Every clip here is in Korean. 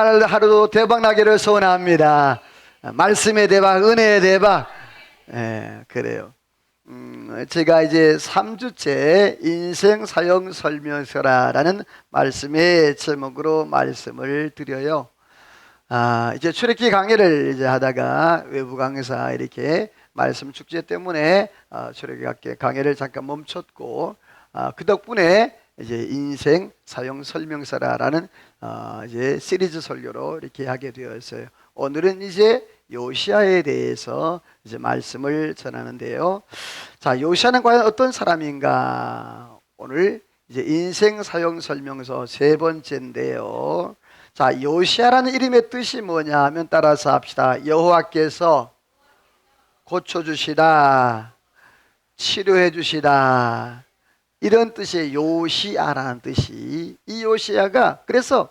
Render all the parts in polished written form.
오늘 하루도 대박 나기를 소원합니다. 말씀의 대박, 은혜의 대박. 그래요. 제가 이제 3주째 인생 사용 설명서라는 말씀의 제목으로 말씀을 드려요. 이제 출애굽기 강의를 이제 하다가 외부 강의사 이렇게 말씀 축제 때문에 출애굽기 강의를 잠깐 멈췄고, 그 덕분에 이제 인생 사용 설명서라는 이제 시리즈 설교로 이렇게 하게 되었어요. 오늘은 이제 요시아에 대해서 이제 말씀을 전하는데요. 자, 요시아는 과연 어떤 사람인가? 오늘 이제 인생 사용 설명서 세 번째인데요. 자, 요시아라는 이름의 뜻이 뭐냐 하면 따라서 합시다. 여호와께서 고쳐주시다, 치료해주시다, 이런 뜻의 요시아라는 뜻이, 이 요시아가 그래서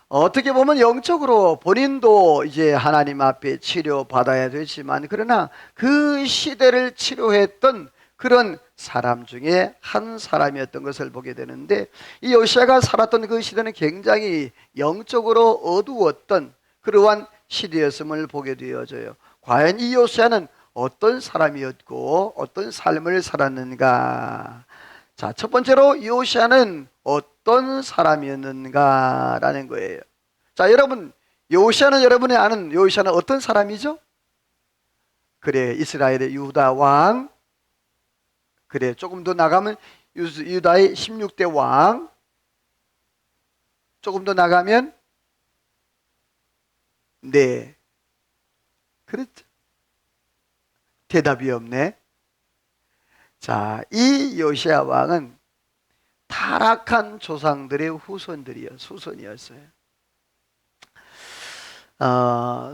어떻게 보면 영적으로 본인도 이제 하나님 앞에 치료받아야 되지만, 그러나 그 시대를 치료했던 그런 사람 중에 한 사람이었던 것을 보게 되는데, 이 요시아가 살았던 그 시대는 굉장히 영적으로 어두웠던 그러한 시대였음을 보게 되어져요. 과연 이 요시아는 어떤 사람이었고 어떤 삶을 살았는가? 자, 첫 번째로 요시아는 어떤 사람이었는가라는 거예요. 자, 여러분, 요시아는 여러분이 아는 요시아는 어떤 사람이죠? 그래, 이스라엘의 유다 왕. 그래, 조금 더 나가면 유다의 16대 왕. 조금 더 나가면 네, 그렇죠. 대답이 없네. 자, 이 요시아 왕은 타락한 조상들의 후손이었어요.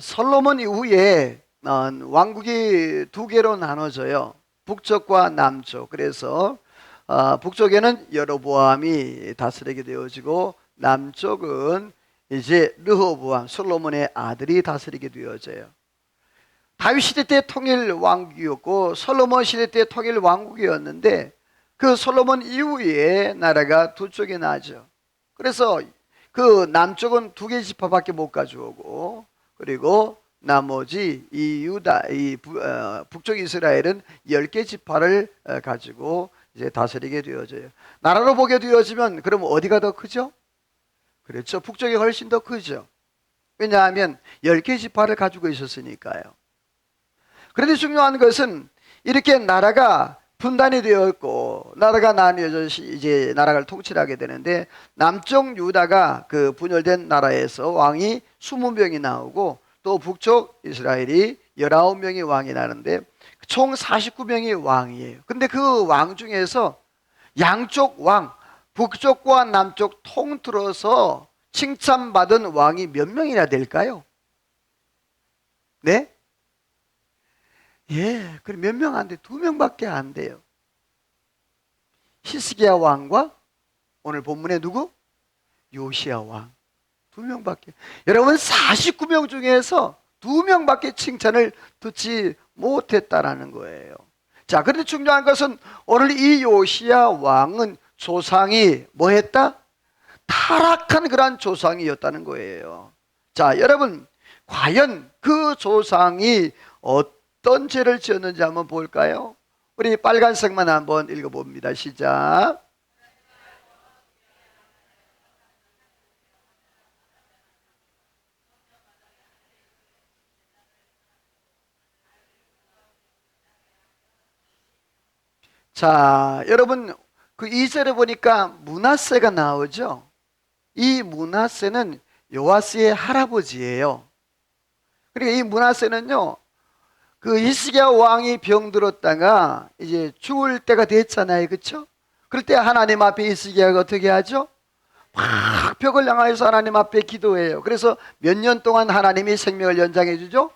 솔로몬 이후에 왕국이 두 개로 나눠져요. 북쪽과 남쪽. 그래서 북쪽에는 여로보암이 다스리게 되어지고, 남쪽은 이제 르호보암, 솔로몬의 아들이 다스리게 되어져요. 다윗 시대 때 통일 왕국이었고 솔로몬 시대 때 통일 왕국이었는데, 그 솔로몬 이후에 나라가 두 쪽이 나죠. 그래서 그 남쪽은 두 개 지파밖에 못 가져오고, 그리고 나머지 북쪽 이스라엘은 10개 지파를 가지고 이제 다스리게 되어져요. 나라로 보게 되어지면 그럼 어디가 더 크죠? 그렇죠. 북쪽이 훨씬 더 크죠. 왜냐하면 10개 지파를 가지고 있었으니까요. 그런데 중요한 것은 이렇게 나라가 분단이 되어 있고 나라가 나뉘어져 이제 나라를 통치하게 되는데, 남쪽 유다가 그 분열된 나라에서 왕이 20명이 나오고, 또 북쪽 이스라엘이 19명이 왕이 나는데 총 49명이 왕이에요. 근데 그 왕 중에서 양쪽 왕, 북쪽과 남쪽 통틀어서 칭찬받은 왕이 몇 명이나 될까요? 네? 예, 그럼 몇 명 안 돼? 2명밖에 안 돼요. 히스기야 왕과 오늘 본문에 누구? 요시야 왕. 2명밖에. 여러분, 49명 중에서 2명밖에 칭찬을 듣지 못했다라는 거예요. 자, 그런데 중요한 것은 오늘 이 요시야 왕은 조상이 뭐 했다? 타락한 그러한 조상이었다는 거예요. 자, 여러분, 과연 그 조상이 어떤 죄를 지었는지 한번 볼까요? 우리 빨간색만 한번 읽어봅니다. 시작. 자, 여러분, 그 2절에 보니까 므낫세가 나오죠. 이 므낫세는 요아스의 할아버지예요. 그러니까 이 므낫세는요, 그 히스기야 왕이 병들었다가 이제 죽을 때가 됐잖아요. 그렇죠? 그럴 때 하나님 앞에 히스기야가 어떻게 하죠? 막 벽을 향하여서 하나님 앞에 기도해요. 그래서 몇 년 동안 하나님이 생명을 연장해 주죠?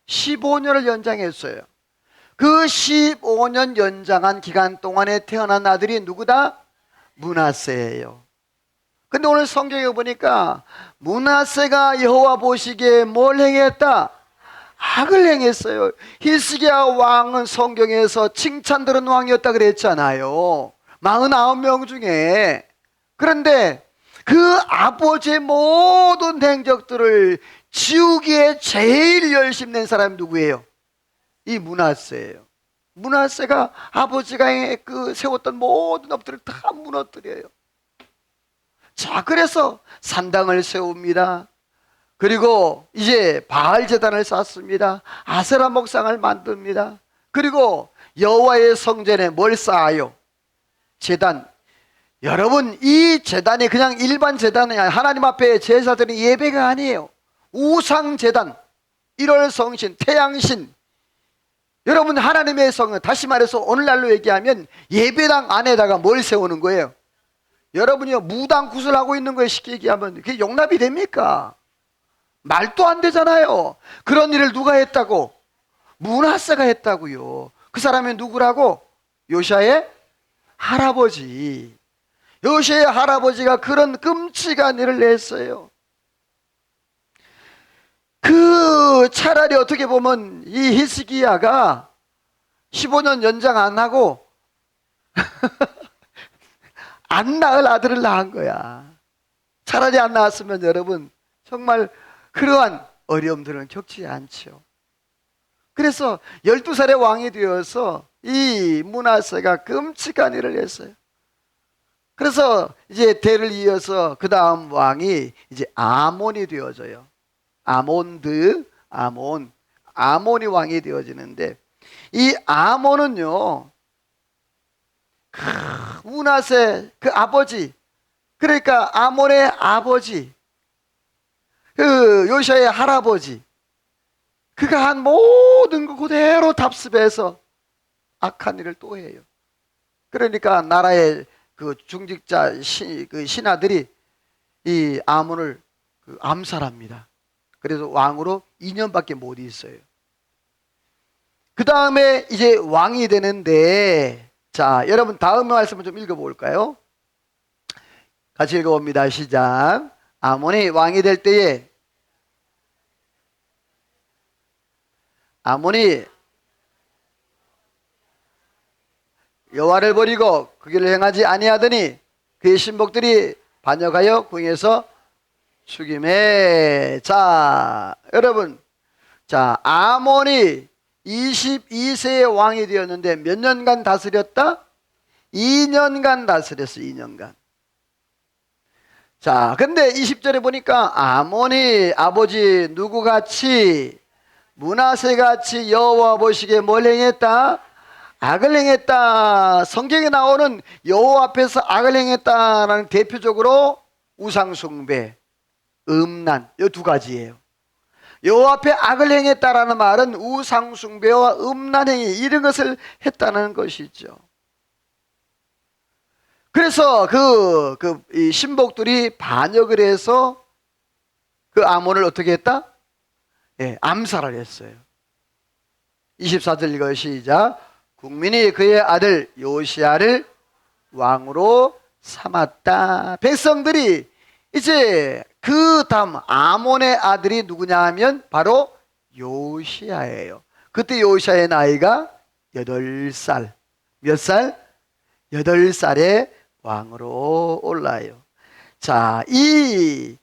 15년을 연장했어요. 그 15년 연장한 기간 동안에 태어난 아들이 누구다? 므낫세예요. 근데 오늘 성경에 보니까 므낫세가 여호와 보시기에 뭘 행했다? 악을 행했어요. 히스기야 왕은 성경에서 칭찬 들은 왕이었다 그랬잖아요. 49명 중에. 그런데 그 아버지의 모든 행적들을 지우기에 제일 열심 낸 사람이 누구예요? 이 므낫세예요. 므낫세가 아버지가 세웠던 모든 업들을 다 무너뜨려요. 자, 그래서 산당을 세웁니다. 그리고 이제 바알 제단을 쌓습니다. 아세라 목상을 만듭니다. 그리고 여호와의 성전에 뭘 쌓아요? 제단. 여러분, 이 제단이 그냥 일반 제단이 아니라 하나님 앞에 제사 드리는 예배가 아니에요. 우상 제단, 1월 성신, 태양신. 여러분, 하나님의 성, 다시 말해서 오늘날로 얘기하면 예배당 안에다가 뭘 세우는 거예요? 여러분이요, 무당 구슬하고 있는 거에 쉽게 얘기하면 그게 용납이 됩니까? 말도 안 되잖아요. 그런 일을 누가 했다고? 므낫세가 했다고요. 그 사람이 누구라고? 요시아의 할아버지. 요시아의 할아버지가 그런 끔찍한 일을 했어요. 차라리 어떻게 보면 이 히스기야가 15년 연장 안 하고 안 낳을 아들을 낳은 거야. 차라리 안 낳았으면 여러분 정말 그러한 어려움들은 겪지 않죠. 그래서 12살의 왕이 되어서 이 므낫세가 끔찍한 일을 했어요. 그래서 이제 대를 이어서 그 다음 왕이 이제 아몬이 되어져요. 아몬이 왕이 되어지는데, 이 아몬은요, 므낫세 그 아버지, 그러니까 아몬의 아버지, 그 요시아의 할아버지, 그가 한 모든 거 그대로 답습해서 악한 일을 또 해요. 그러니까 나라의 그 중직자 그 신하들이 이 아몬을 암살합니다. 그래서 왕으로 2년밖에 못 있어요. 그 다음에 이제 왕이 되는데, 자, 여러분 다음 말씀을 좀 읽어볼까요? 같이 읽어봅니다. 시작. 아몬이 왕이 될 때에 아몬이 여호와를 버리고 그 길을 행하지 아니하더니 그의 신복들이 반역하여 궁에서 죽임에. 자, 여러분, 자, 아몬이 22세의 왕이 되었는데 몇 년간 다스렸다? 2년간 다스렸어. 2년간. 자, 근데 20절에 보니까 아몬이 아버지 누구같이 므낫세같이 여호와 보시기에 뭘 행했다? 악을 행했다. 성경에 나오는 여호와 앞에서 악을 행했다라는 대표적으로 우상숭배, 음란, 이 두 가지예요. 여호와 앞에 악을 행했다라는 말은 우상숭배와 음란행위, 이런 것을 했다는 것이죠. 그래서 이 신복들이 반역을 해서 그 아몬을 어떻게 했다? 예, 암살을 했어요. 24절 읽어요. 시작. 국민이 그의 아들 요시야를 왕으로 삼았다. 백성들이 이제 그 다음 아몬의 아들이 누구냐 하면 바로 요시야예요. 그때 요시야의 나이가 8살. 몇 살? 8살에 왕으로 올라요. 자, 이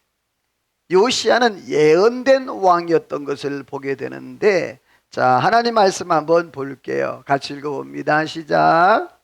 요시야는 예언된 왕이었던 것을 보게 되는데, 자, 하나님 말씀 한번 볼게요. 같이 읽어봅니다. 시작.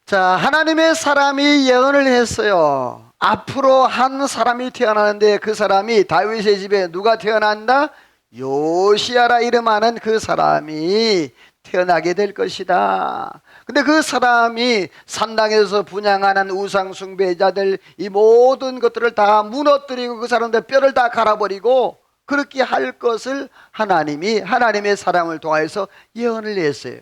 자, 하나님의 사람이 예언을 했어요. 앞으로 한 사람이 태어나는데 그 사람이 다윗의 집에 누가 태어난다? 요시야라 이름하는 그 사람이 태어나게 될 것이다. 근데 그 사람이 산당에서 분향하는 우상 숭배자들 이 모든 것들을 다 무너뜨리고 그 사람들 뼈를 다 갈아버리고 그렇게 할 것을 하나님이 하나님의 사람을 통해서 예언을 했어요.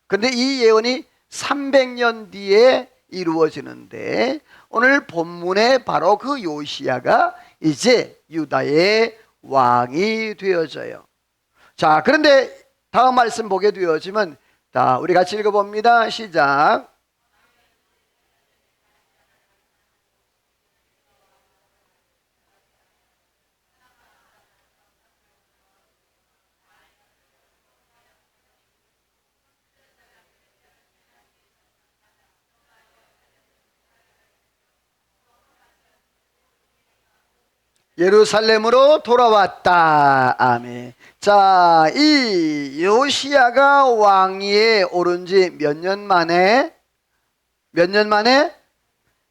근데 이 예언이 300년 뒤에 이루어지는데 오늘 본문에 바로 그 요시야가 이제 유다의 왕이 되어져요. 자, 그런데 다음 말씀 보게 되어지면, 자, 우리 같이 읽어봅니다. 시작. 예루살렘으로 돌아왔다. 아멘. 자, 이 요시야가 왕위에 오른 지 몇 년 만에? 몇 년 만에?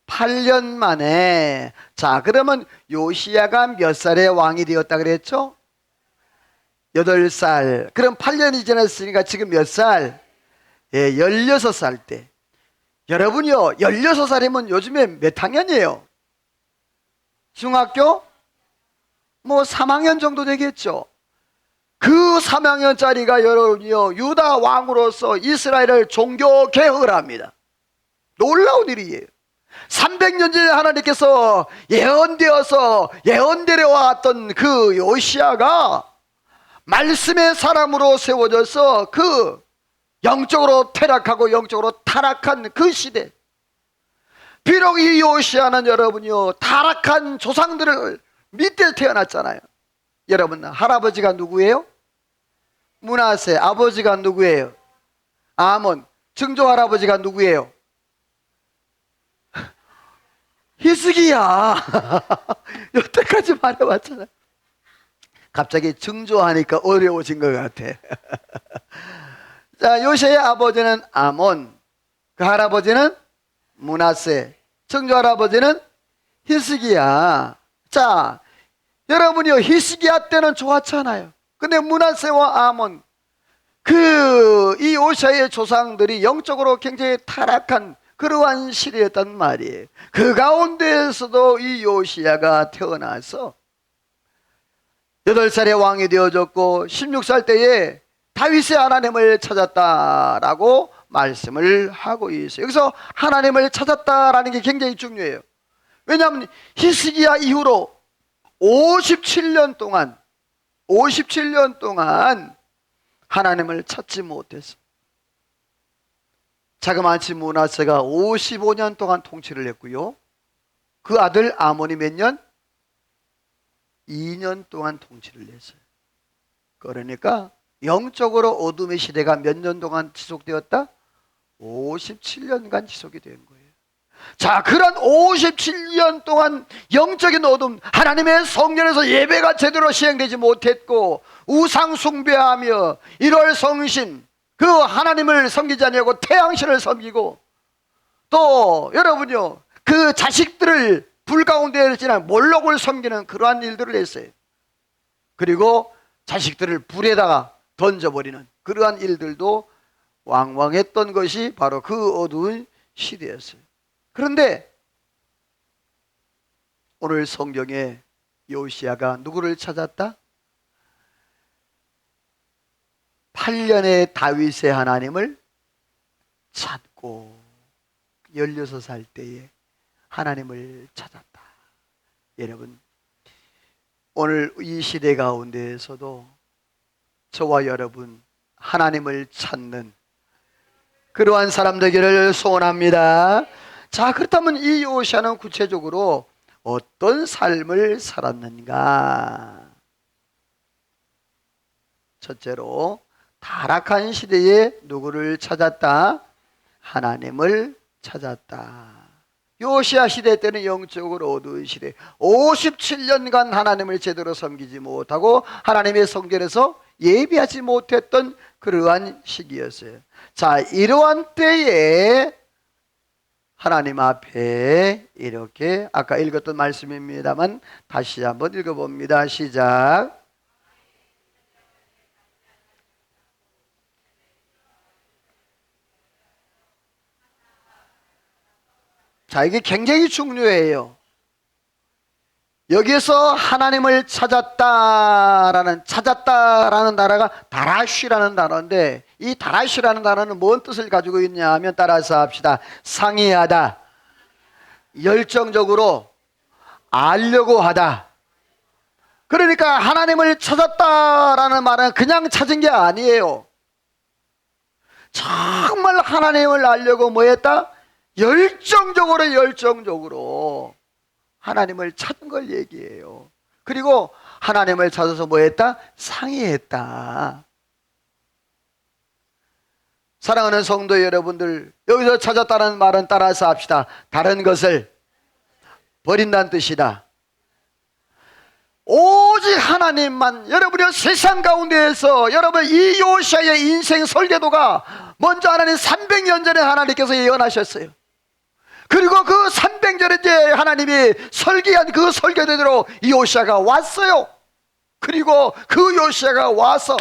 8년 만에. 자, 그러면 요시야가 몇 살에 왕이 되었다 그랬죠? 8살. 그럼 8년이 지났으니까 지금 몇 살? 예, 16살 때. 여러분요, 16살이면 요즘에 몇 학년이에요? 중학교? 뭐 3학년 정도 되겠죠. 그 3학년짜리가 여러분이요, 유다 왕으로서 이스라엘을 종교 개혁을 합니다. 놀라운 일이에요. 300년 전에 하나님께서 예언되어 왔던 그 요시야가 말씀의 사람으로 세워져서 그 영적으로 퇴락하고 영적으로 타락한 그 시대. 비록 이 요시야는 여러분이요, 타락한 조상들을 밑에 태어났잖아요. 여러분, 할아버지가 누구예요? 므낫세. 아버지가 누구예요? 아몬. 증조 할아버지가 누구예요? 히스기야. 여태까지 말해왔잖아요. 갑자기 증조하니까 어려워진 것 같아. 자, 요시야의 아버지는 아몬, 그 할아버지는 므낫세, 증조 할아버지는 히스기야. 자, 여러분이요, 히스기야 때는 좋았잖아요. 근데 므낫세와 아몬, 이 요시야의 조상들이 영적으로 굉장히 타락한 그러한 시대였단 말이에요. 그 가운데에서도 이 요시야가 태어나서 8살에 왕이 되어졌고 16살 때에 다윗의 하나님을 찾았다라고 말씀을 하고 있어요. 여기서 하나님을 찾았다라는 게 굉장히 중요해요. 왜냐하면 히스기야 이후로 57년 동안 하나님을 찾지 못했어. 자그마치 므낫세가 55년 동안 통치를 했고요. 그 아들 아몬이 몇 년? 2년 동안 통치를 했어요. 그러니까 영적으로 어둠의 시대가 몇 년 동안 지속되었다? 57년간 지속이 된 거예요. 자, 그런 57년 동안 영적인 어둠, 하나님의 성전에서 예배가 제대로 시행되지 못했고 우상 숭배하며 1월 성신, 그 하나님을 섬기지 아니하고 태양신을 섬기고, 또 여러분요, 그 자식들을 불 가운데 지난 몰록을 섬기는 그러한 일들을 했어요. 그리고 자식들을 불에다가 던져버리는 그러한 일들도 왕왕했던 것이 바로 그 어두운 시대였어요. 그런데 오늘 성경에 요시야가 누구를 찾았다? 8년의 다윗의 하나님을 찾고 16살 때에 하나님을 찾았다. 여러분, 오늘 이 시대 가운데에서도 저와 여러분 하나님을 찾는 그러한 사람 되기를 소원합니다. 자, 그렇다면 이 요시야는 구체적으로 어떤 삶을 살았는가? 첫째로 타락한 시대에 누구를 찾았다? 하나님을 찾았다. 요시야 시대 때는 영적으로 어두운 시대, 57년간 하나님을 제대로 섬기지 못하고 하나님의 성전에서 예비하지 못했던 그러한 시기였어요. 자, 이러한 때에 하나님 앞에 이렇게 아까 읽었던 말씀입니다만 다시 한번 읽어봅니다. 시작. 자, 이게 굉장히 중요해요. 여기에서 하나님을 찾았다라는 단어가 다라쉬라는 단어인데, 이 다라쉬라는 단어는 뭔 뜻을 가지고 있냐 하면 따라서 합시다. 상의하다, 열정적으로 알려고 하다. 그러니까 하나님을 찾았다라는 말은 그냥 찾은 게 아니에요. 정말 하나님을 알려고 뭐 했다? 열정적으로 하나님을 찾은 걸 얘기해요. 그리고 하나님을 찾아서 뭐 했다? 상의했다. 사랑하는 성도 여러분들, 여기서 찾았다는 말은 따라서 합시다. 다른 것을 버린다는 뜻이다. 오직 하나님만. 여러분이 세상 가운데에서 여러분 이 요시아의 인생 설계도가 먼저 하나님 300년 전에 하나님께서 예언하셨어요. 그리고 그 300년에 이제 하나님이 설계한 그 설계대로 이 요시아가 왔어요. 그리고 그 요시아가 와서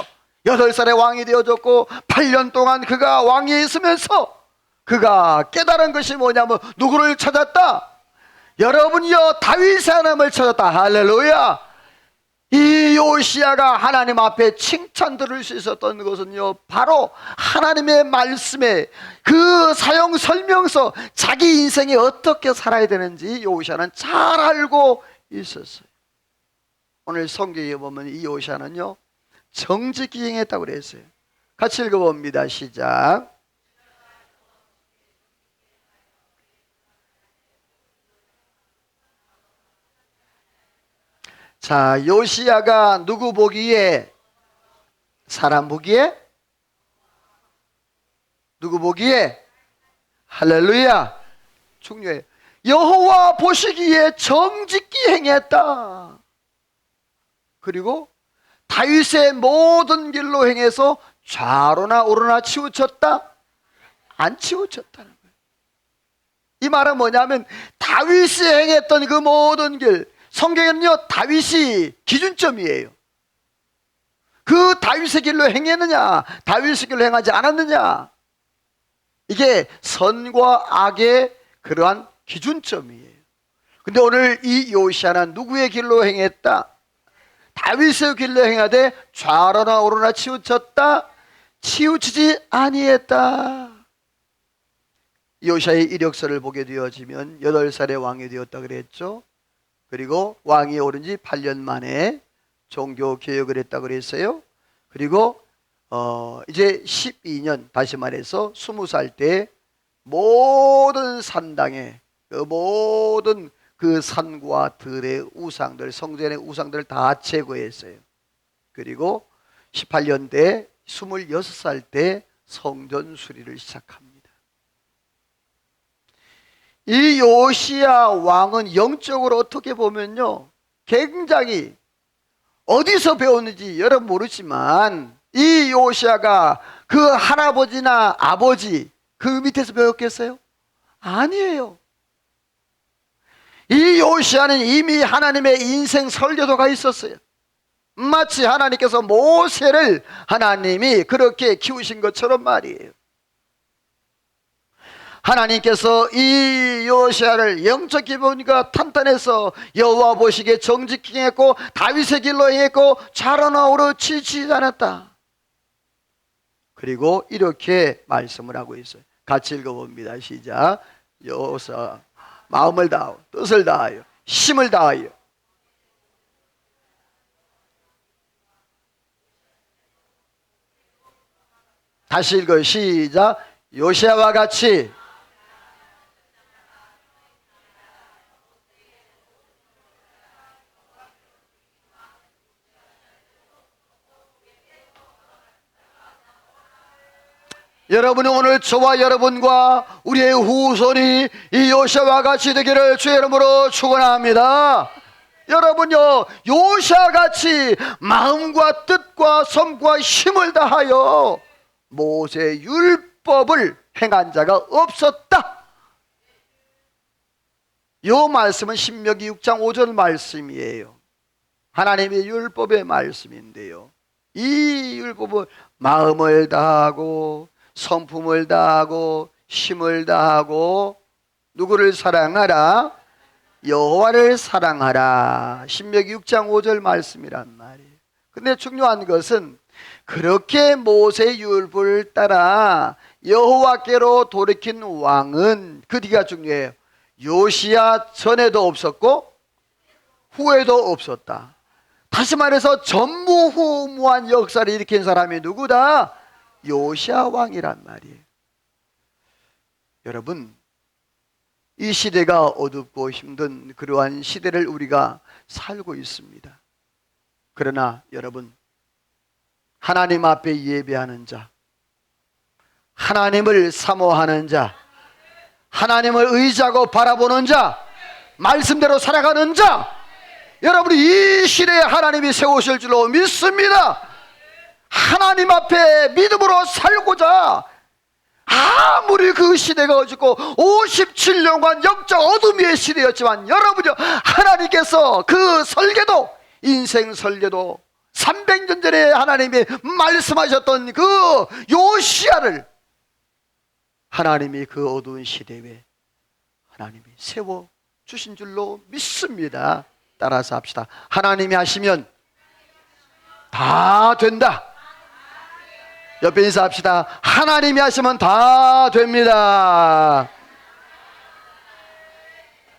8살의 왕이 되어졌고 8년 동안 그가 왕위에 있으면서 그가 깨달은 것이 뭐냐면 누구를 찾았다? 여러분이요, 다윗의 하나님을 찾았다. 할렐루야. 이 요시아가 하나님 앞에 칭찬 들을 수 있었던 것은요, 바로 하나님의 말씀에 그 사용 설명서, 자기 인생에 어떻게 살아야 되는지 요시아는 잘 알고 있었어요. 오늘 성경에 보면 이 요시아는요 정직히 행했다고 그랬어요. 같이 읽어봅니다. 시작. 자, 요시아가 누구 보기에? 사람 보기에? 누구 보기에? 할렐루야. 중요해요. 여호와 보시기에 정직히 행했다. 그리고 다윗의 모든 길로 행해서 좌로나 우로나 치우쳤다? 안 치우쳤다는 거예요. 이 말은 뭐냐면 다윗이 행했던 그 모든 길, 성경에는요 다윗이 기준점이에요. 그 다윗의 길로 행했느냐, 다윗의 길로 행하지 않았느냐, 이게 선과 악의 그러한 기준점이에요. 근데 오늘 이 요시아는 누구의 길로 행했다? 다윗의 길로 행하되 좌로나 우로나 치우쳤다? 치우치지 아니했다. 요시아의 이력서를 보게 되어지면 8살의 왕이 되었다 그랬죠. 그리고 왕이 오른 지 8년 만에 종교 개혁을 했다 그랬어요. 그리고 이제 12년, 다시 말해서 20살 때 모든 산당에 그 모든 그 산과 들의 우상들, 성전의 우상들을 다 제거했어요. 그리고 18년 때 26살 때 성전 수리를 시작합니다. 이 요시야 왕은 영적으로 어떻게 보면요 굉장히, 어디서 배웠는지 여러분 모르지만 이 요시야가 그 할아버지나 아버지 그 밑에서 배웠겠어요? 아니에요. 이 요시야는 이미 하나님의 인생 설계도가 있었어요. 마치 하나님께서 모세를 하나님이 그렇게 키우신 것처럼 말이에요. 하나님께서 이 요시야를 영적 기본이가 탄탄해서 여호와 보시기에 정직히 행했고 다윗의 길로 행했고 좌로나 우로 치우치지 않았다. 그리고 이렇게 말씀을 하고 있어요. 같이 읽어봅니다. 시작. 여호사 마음을 다하여 뜻을 다하여 힘을 다하여 다시 읽어요. 시작. 요시야와 같이 여러분은 오늘 저와 여러분과 우리의 후손이 이 요시아와 같이 되기를 주의 이름으로 축원합니다. 여러분요 요시아 같이 마음과 뜻과 성과 힘을 다하여 모세 율법을 행한 자가 없었다. 이 말씀은 신명기 6장 5절 말씀이에요. 하나님의 율법의 말씀인데요, 이 율법은 마음을 다하고 성품을 다하고 힘을 다하고 누구를 사랑하라? 여호와를 사랑하라. 신명기 6장 5절 말씀이란 말이에요. 근데 중요한 것은 그렇게 모세의 율법을 따라 여호와께로 돌이킨 왕은 그 뒤가 중요해요. 요시야 전에도 없었고 후에도 없었다. 다시 말해서 전무후무한 역사를 일으킨 사람이 누구다? 요시야 왕이란 말이에요. 여러분, 이 시대가 어둡고 힘든 그러한 시대를 우리가 살고 있습니다. 그러나 여러분, 하나님 앞에 예배하는 자, 하나님을 사모하는 자, 하나님을 의지하고 바라보는 자, 말씀대로 살아가는 자, 여러분이 이 시대에 하나님이 세우실 줄로 믿습니다. 하나님 앞에 믿음으로 살고자, 아무리 그 시대가 어둡고 57년간 영적 어둠의 시대였지만 여러분요, 하나님께서 그 설계도, 인생 설계도 300년 전에 하나님이 말씀하셨던 그 요시야를 하나님이 그 어두운 시대에 하나님이 세워주신 줄로 믿습니다. 따라서 합시다. 하나님이 하시면 다 된다. 옆에 인사합시다. 하나님이 하시면 다 됩니다.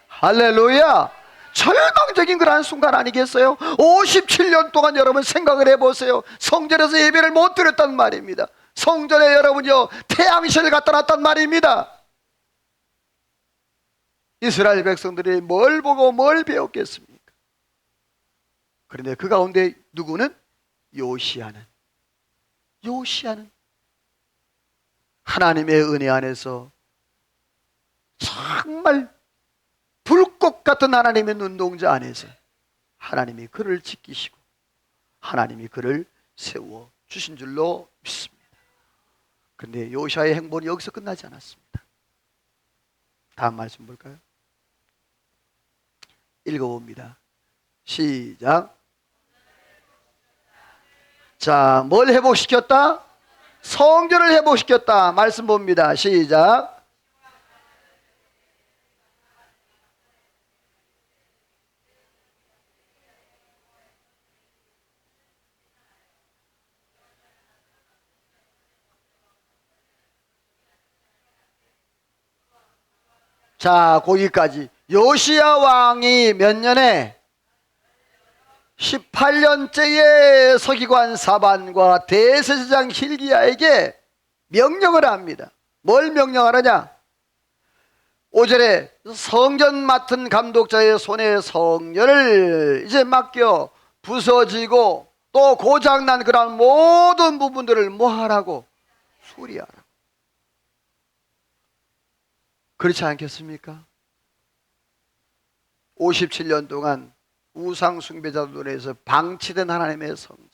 할렐루야. 절망적인 그러한 순간 아니겠어요? 57년 동안 여러분 생각을 해보세요. 성전에서 예배를 못 드렸단 말입니다. 성전에 여러분요, 태양신을 갖다 놨단 말입니다. 이스라엘 백성들이 뭘 보고 뭘 배웠겠습니까? 그런데 그 가운데 누구는? 요시야는 하나님의 은혜 안에서 정말 불꽃 같은 하나님의 눈동자 안에서 하나님이 그를 지키시고 하나님이 그를 세워 주신 줄로 믿습니다. 그런데 요시야의 행보는 여기서 끝나지 않았습니다. 다음 말씀 볼까요? 읽어봅니다. 시작. 자, 뭘 회복시켰다? 성전을 회복시켰다. 말씀 봅니다. 시작. 자, 거기까지. 요시야 왕이 몇 년에? 18년째의 서기관 사반과 대제사장 hil기야에게 명령을 합니다. 뭘 명령하느냐? 5절에 성전 맡은 감독자의 손에 성전을 이제 맡겨 부서지고 또 고장난 그런 모든 부분들을 뭐 하라고? 수리하라고. 그렇지 않겠습니까? 57년 동안 우상 숭배자들 눈에서 방치된 하나님의 성전,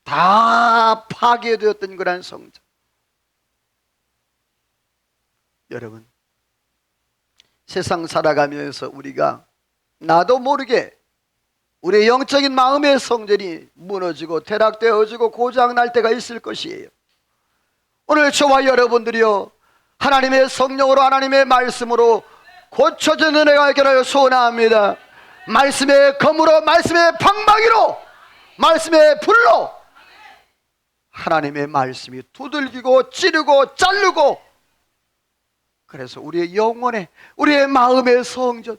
다 파괴되었던 그런 성전. 여러분, 세상 살아가면서 우리가 나도 모르게 우리의 영적인 마음의 성전이 무너지고 퇴락되어지고 고장날 때가 있을 것이에요. 오늘 저와 여러분들이요, 하나님의 성령으로 하나님의 말씀으로 고쳐지는 은혜가 있기를 소원합니다. 말씀의 검으로, 말씀의 방망이로, 말씀의 불로 하나님의 말씀이 두들기고 찌르고 자르고, 그래서 우리의 영혼에, 우리의 마음의 성전,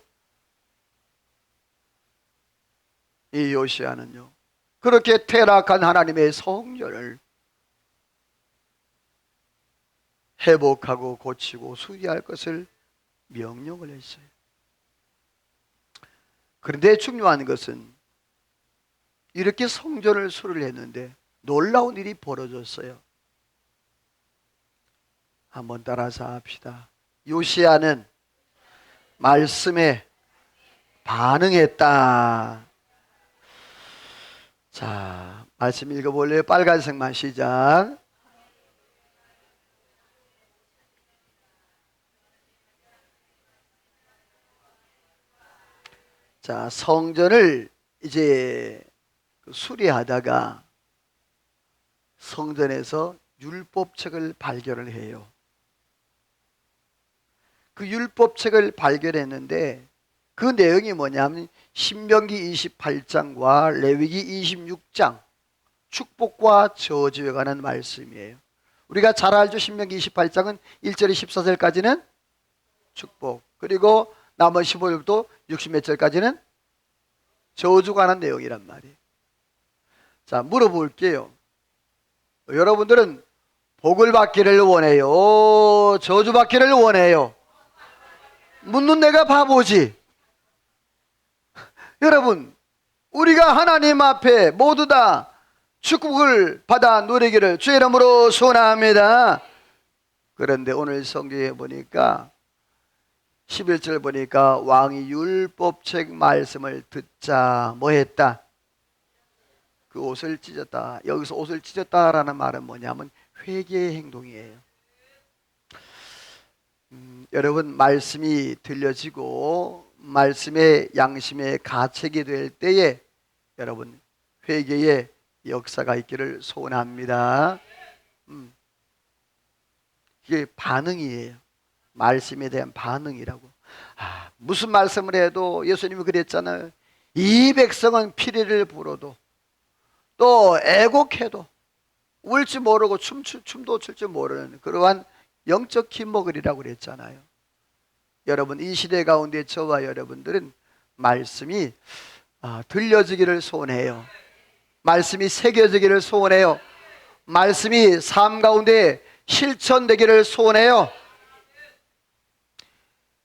이 요시야는요, 그렇게 퇴락한 하나님의 성전을 회복하고 고치고 수리할 것을 명령을 했어요. 그런데 중요한 것은 이렇게 성전을 수리를 했는데 놀라운 일이 벌어졌어요. 한번 따라서 합시다. 요시야는 말씀에 반응했다. 자, 말씀 읽어볼래요? 빨간색만 시작. 자, 성전을 이제 수리하다가 성전에서 율법책을 발견을 해요. 그 율법책을 발견했는데 그 내용이 뭐냐면 신명기 28장과 레위기 26장 축복과 저주에 관한 말씀이에요. 우리가 잘 알죠? 신명기 28장은 1절에 14절까지는 축복, 그리고 나머지 15절부터 60몇 절까지는 저주가 관한 내용이란 말이에요. 자, 물어볼게요. 여러분들은 복을 받기를 원해요? 저주 받기를 원해요? 묻는 내가 바보지. 여러분, 우리가 하나님 앞에 모두 다 축복을 받아 누리기를 주의 이름으로 소원합니다. 그런데 오늘 성경에 보니까 11절 보니까 왕이 율법책 말씀을 듣자 뭐 했다? 그 옷을 찢었다. 여기서 옷을 찢었다라는 말은 뭐냐면 회개의 행동이에요. 여러분, 말씀이 들려지고 말씀의 양심에 가책이 될 때에 여러분 회개의 역사가 있기를 소원합니다. 이게 반응이에요. 말씀에 대한 반응이라고. 무슨 말씀을 해도 예수님이 그랬잖아요. 이 백성은 피리를 불어도 또 애곡해도 울지 모르고 춤도 출 줄 모르는 그러한 영적 김목을이라고 그랬잖아요. 여러분, 이 시대 가운데 저와 여러분들은 말씀이 들려지기를 소원해요. 말씀이 새겨지기를 소원해요. 말씀이 삶 가운데 실천되기를 소원해요.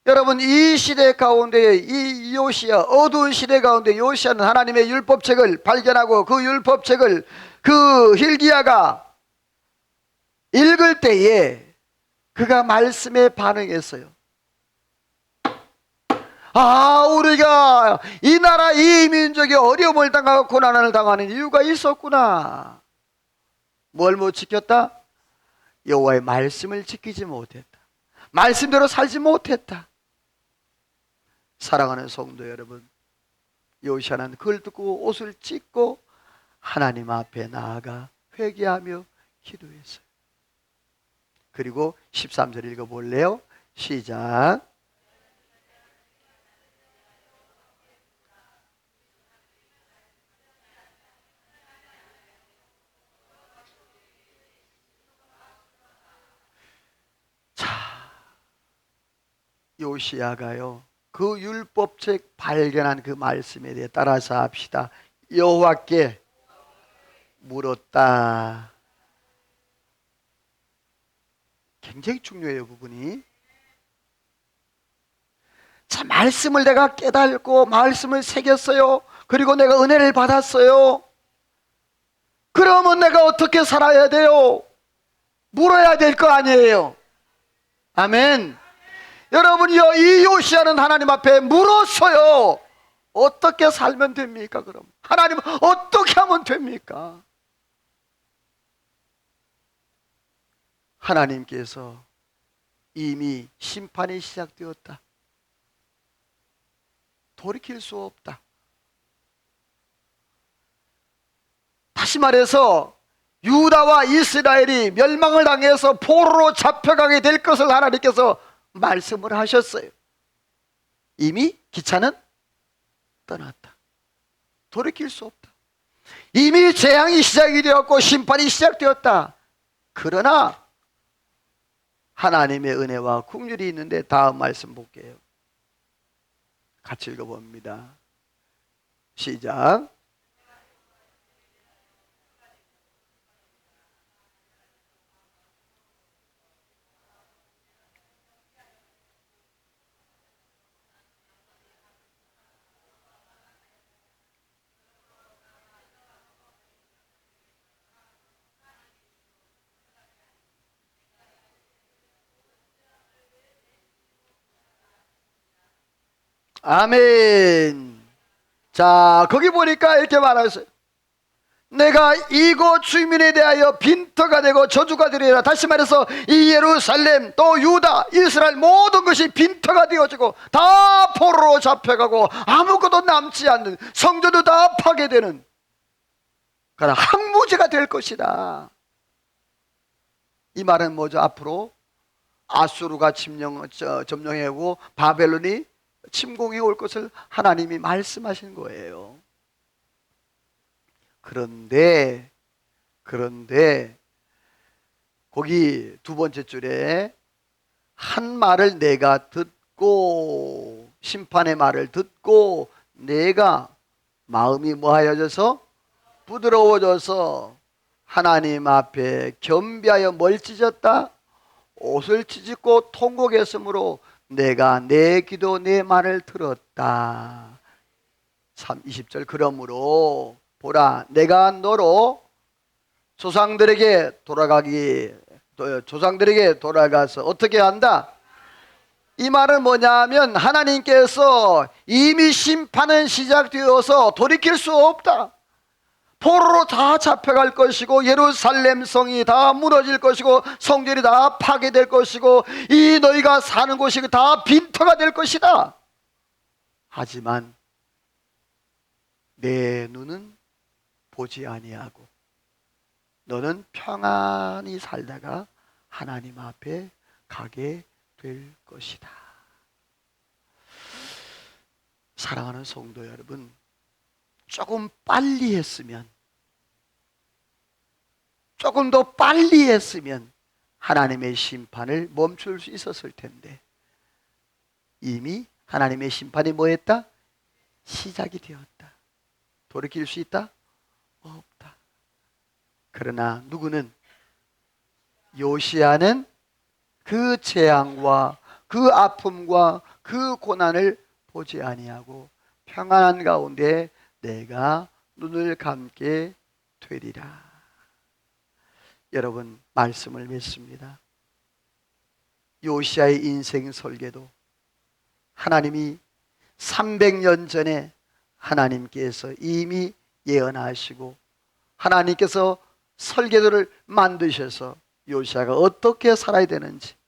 여러분, 이 시대 가운데 이 요시야, 어두운 시대 가운데 요시야는 하나님의 율법책을 발견하고 그 율법책을 그 hil기야가 읽을 때에 그가 말씀에 반응했어요. 우리가 이 나라 이 민족이 어려움을 당하고 고난을 당하는 이유가 있었구나. 뭘 못 지켰다? 여호와의 말씀을 지키지 못했다. 말씀대로 살지 못했다. 사랑하는 성도 여러분, 요시야는 그걸 듣고 옷을 찢고 하나님 앞에 나아가 회개하며 기도했어요. 그리고 13절 읽어볼래요? 시작. 요시야가요, 그 율법책 발견한 그 말씀에 대해 따라서 합시다. 여호와께 물었다. 굉장히 중요해요, 부분이. 자, 말씀을 내가 깨달고 말씀을 새겼어요. 그리고 내가 은혜를 받았어요. 그러면 내가 어떻게 살아야 돼요? 물어야 될 거 아니에요. 아멘. 여러분이요, 이 요시야는 하나님 앞에 물었어요. 어떻게 살면 됩니까? 그럼 하나님 어떻게 하면 됩니까? 하나님께서 이미 심판이 시작되었다. 돌이킬 수 없다. 다시 말해서 유다와 이스라엘이 멸망을 당해서 포로로 잡혀가게 될 것을 하나님께서 말씀을 하셨어요. 이미 기차는 떠났다. 돌이킬 수 없다. 이미 재앙이 시작이 되었고 심판이 시작되었다. 그러나 하나님의 은혜와 긍휼이 있는데 다음 말씀 볼게요. 같이 읽어봅니다. 시작. 아멘. 자, 거기 보니까 이렇게 말했어요. 내가 이곳 주민에 대하여 빈터가 되고 저주가 되리라. 다시 말해서 이 예루살렘 또 유다 이스라엘 모든 것이 빈터가 되어지고 다 포로로 잡혀가고 아무것도 남지 않는, 성전도 다 파괴되는 그러나 항무지가 될 것이다. 이 말은 뭐죠? 앞으로 아수르가 점령하고 바벨론이 침공해 올 것을 하나님이 말씀하신 거예요. 그런데 거기 두 번째 줄에 한 말을 내가 듣고, 심판의 말을 듣고 내가 마음이 뭐하여져서 부드러워져서 하나님 앞에 겸비하여 뭘 찢었다? 옷을 찢고 통곡했으므로 내가 내 기도 내 말을 들었다. 20절 그러므로 보라, 내가 너로 조상들에게 돌아가서 어떻게 한다? 이 말은 뭐냐면 하나님께서 이미 심판은 시작되어서 돌이킬 수 없다. 포로로 다 잡혀갈 것이고 예루살렘 성이 다 무너질 것이고 성전이 다 파괴될 것이고 이 너희가 사는 곳이 다 빈터가 될 것이다. 하지만 내 눈은 보지 아니하고 너는 평안히 살다가 하나님 앞에 가게 될 것이다. 사랑하는 성도 여러분, 조금 빨리 했으면, 조금 더 빨리 했으면 하나님의 심판을 멈출 수 있었을 텐데 이미 하나님의 심판이 뭐했다? 시작이 되었다. 돌이킬 수 있다? 없다. 그러나 누구는, 요시야는 그 재앙과 그 아픔과 그 고난을 보지 아니하고 평안한 가운데 내가 눈을 감게 되리라. 여러분, 말씀을 맺습니다. 요시야의 인생 설계도 하나님이 300년 전에 하나님께서 이미 예언하시고 하나님께서 설계도를 만드셔서 요시야가 어떻게 살아야 되는지,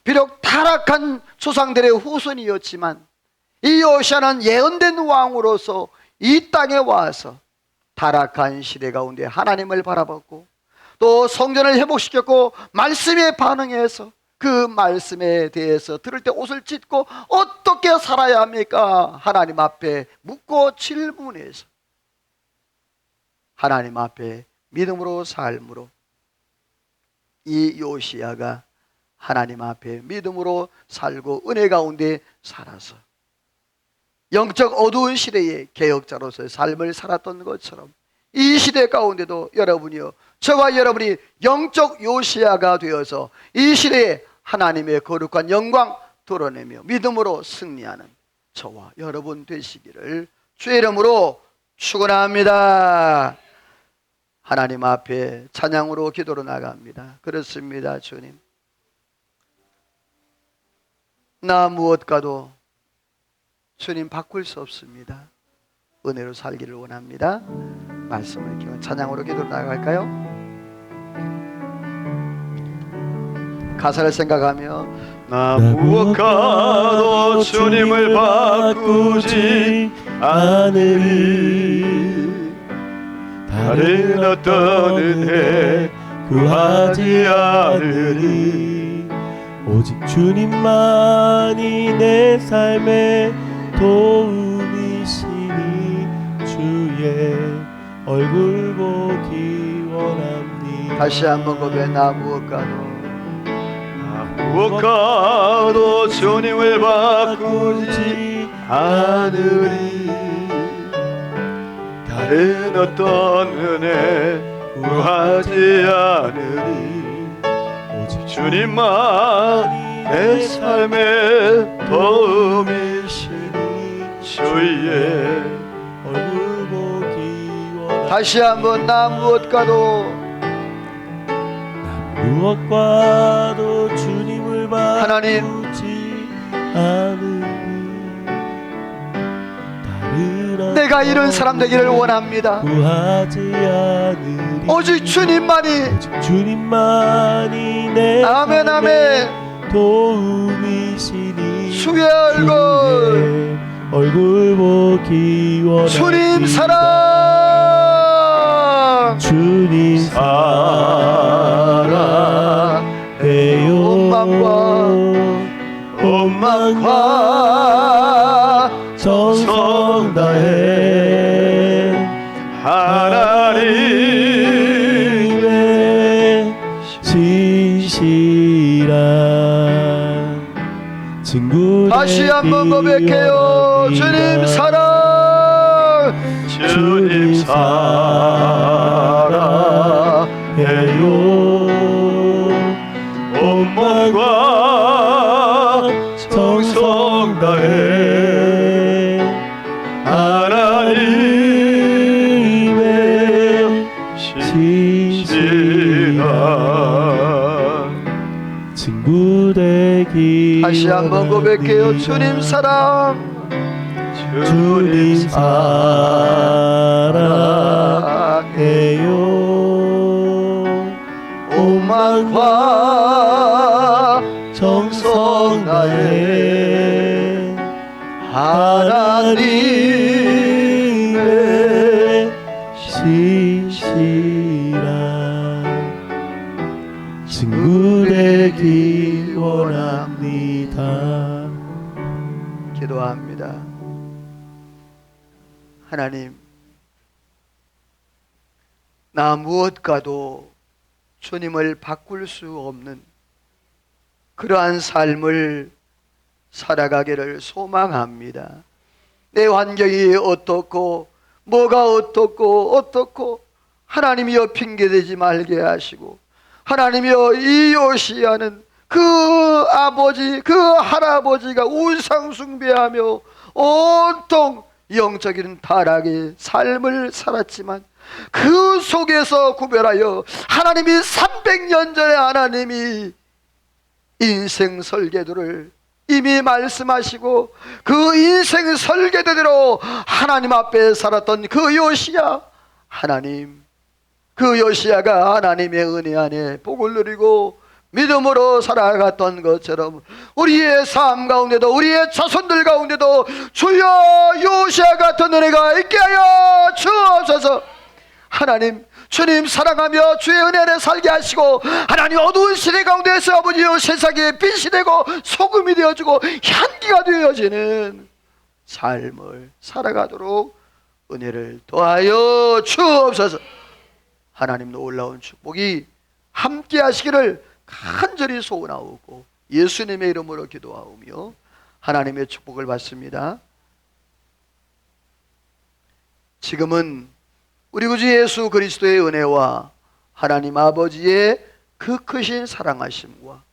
비록 타락한 조상들의 후손이었지만 이 요시야는 예언된 왕으로서 이 땅에 와서 타락한 시대 가운데 하나님을 바라봤고 또 성전을 회복시켰고 말씀에 반응해서 그 말씀에 대해서 들을 때 옷을 찢고 어떻게 살아야 합니까? 하나님 앞에 묻고 질문해서 하나님 앞에 믿음으로 삶으로 이 요시야가 하나님 앞에 믿음으로 살고 은혜 가운데 살아서 영적 어두운 시대의 개혁자로서의 삶을 살았던 것처럼 이 시대 가운데도 여러분이요, 저와 여러분이 영적 요시야가 되어서 이 시대에 하나님의 거룩한 영광 드러내며 믿음으로 승리하는 저와 여러분 되시기를 주의 이름으로 축원합니다. 하나님 앞에 찬양으로 기도로 나갑니다. 그렇습니다. 주님, 나 무엇과도 주님 바꿀 수 없습니다. 은혜로 살기를 원합니다. 말씀을 기원 찬양으로 기도로 나갈까요? 가사를 생각하며 나 무엇과도 주님을 바꾸지 않으리, 다른 어떤 은혜 구하지 않으리, 오직 주님만이 내 삶의 도움이시니 주의 얼굴 보기 원합니다. 다시 한번 고백해. 나 무엇과도 주님을 바꾸지 않으리, 다른 어떤 은혜 구하지 않으리, 오직 주님만 내 삶의 도움이시니 주의 얼굴 보기 원합니다. 다시 한번 나 무엇과도 무엇과도 주님을 하나님, 바꾸지 않으니 다른 내가 이런 사람 되기를 원합니다. 구하지 않으리, 오직 주님만이 오직 주님만이 내 아멘, 삶의 아멘. 도움이시니 주의 얼굴, 얼굴 보기 원합니다. 주님 사랑, 주님 사랑해요. 온망과 정성 다해 하나님의 진실한 친구 다시 한번 고백해요. 주님 사랑, 주님 사랑해요. 온망과 정성 다해 하나님의 진실한 친구 되기 다시 한번 고백해요. 주님 사랑, 주님 사랑해요. 오만과 정성 다해 하나님의 시시라 친구 되기 원합니다. 기도합니다. 하나님, 나 무엇과도 주님을 바꿀 수 없는 그러한 삶을 살아가기를 소망합니다. 내 환경이 어떻고 뭐가 어떻고 하나님이여 핑계대지 말게 하시고, 하나님이여 이 요시야는 그 아버지 그 할아버지가 우상 숭배하며 온통 영적인 타락의 삶을 살았지만 그 속에서 구별하여 하나님이 300년 전에 하나님이 인생 설계도를 이미 말씀하시고 그 인생 설계대로 하나님 앞에 살았던 그 요시야, 하나님, 그 요시야가 하나님의 은혜 안에 복을 누리고 믿음으로 살아갔던 것처럼 우리의 삶 가운데도 우리의 자손들 가운데도 주여 요시야 같은 은혜가 있게 하여 주옵소서. 하나님, 주님 사랑하며 주의 은혜 안에 살게 하시고, 하나님 어두운 시대 가운데서 아버지여 세상에 빛이 되고 소금이 되어주고 향기가 되어지는 삶을 살아가도록 은혜를 더하여 주옵소서. 하나님 놀라운 축복이 함께 하시기를 간절히 소원하오고 예수님의 이름으로 기도하오며 하나님의 축복을 받습니다. 지금은 우리 구주 예수 그리스도의 은혜와 하나님 아버지의 그 크신 사랑하심과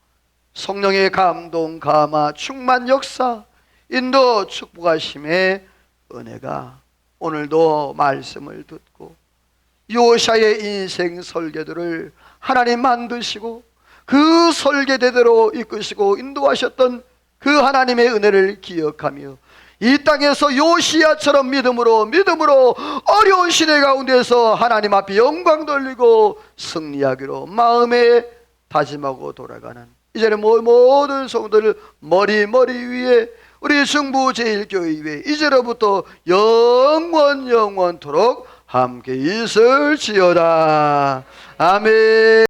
성령의 감동, 감화, 충만 역사, 인도, 축복하심의 은혜가 오늘도 말씀을 듣고 요시야의 인생 설계도를 하나님 만드시고 그 설계대로 이끄시고 인도하셨던 그 하나님의 은혜를 기억하며 이 땅에서 요시야처럼 믿음으로 어려운 시대 가운데서 하나님 앞에 영광 돌리고 승리하기로 마음에 다짐하고 돌아가는 이제는 모든 성도들 머리 위에 우리 중부 제일교회 이제로부터 영원토록 함께 있을지어다. 아멘.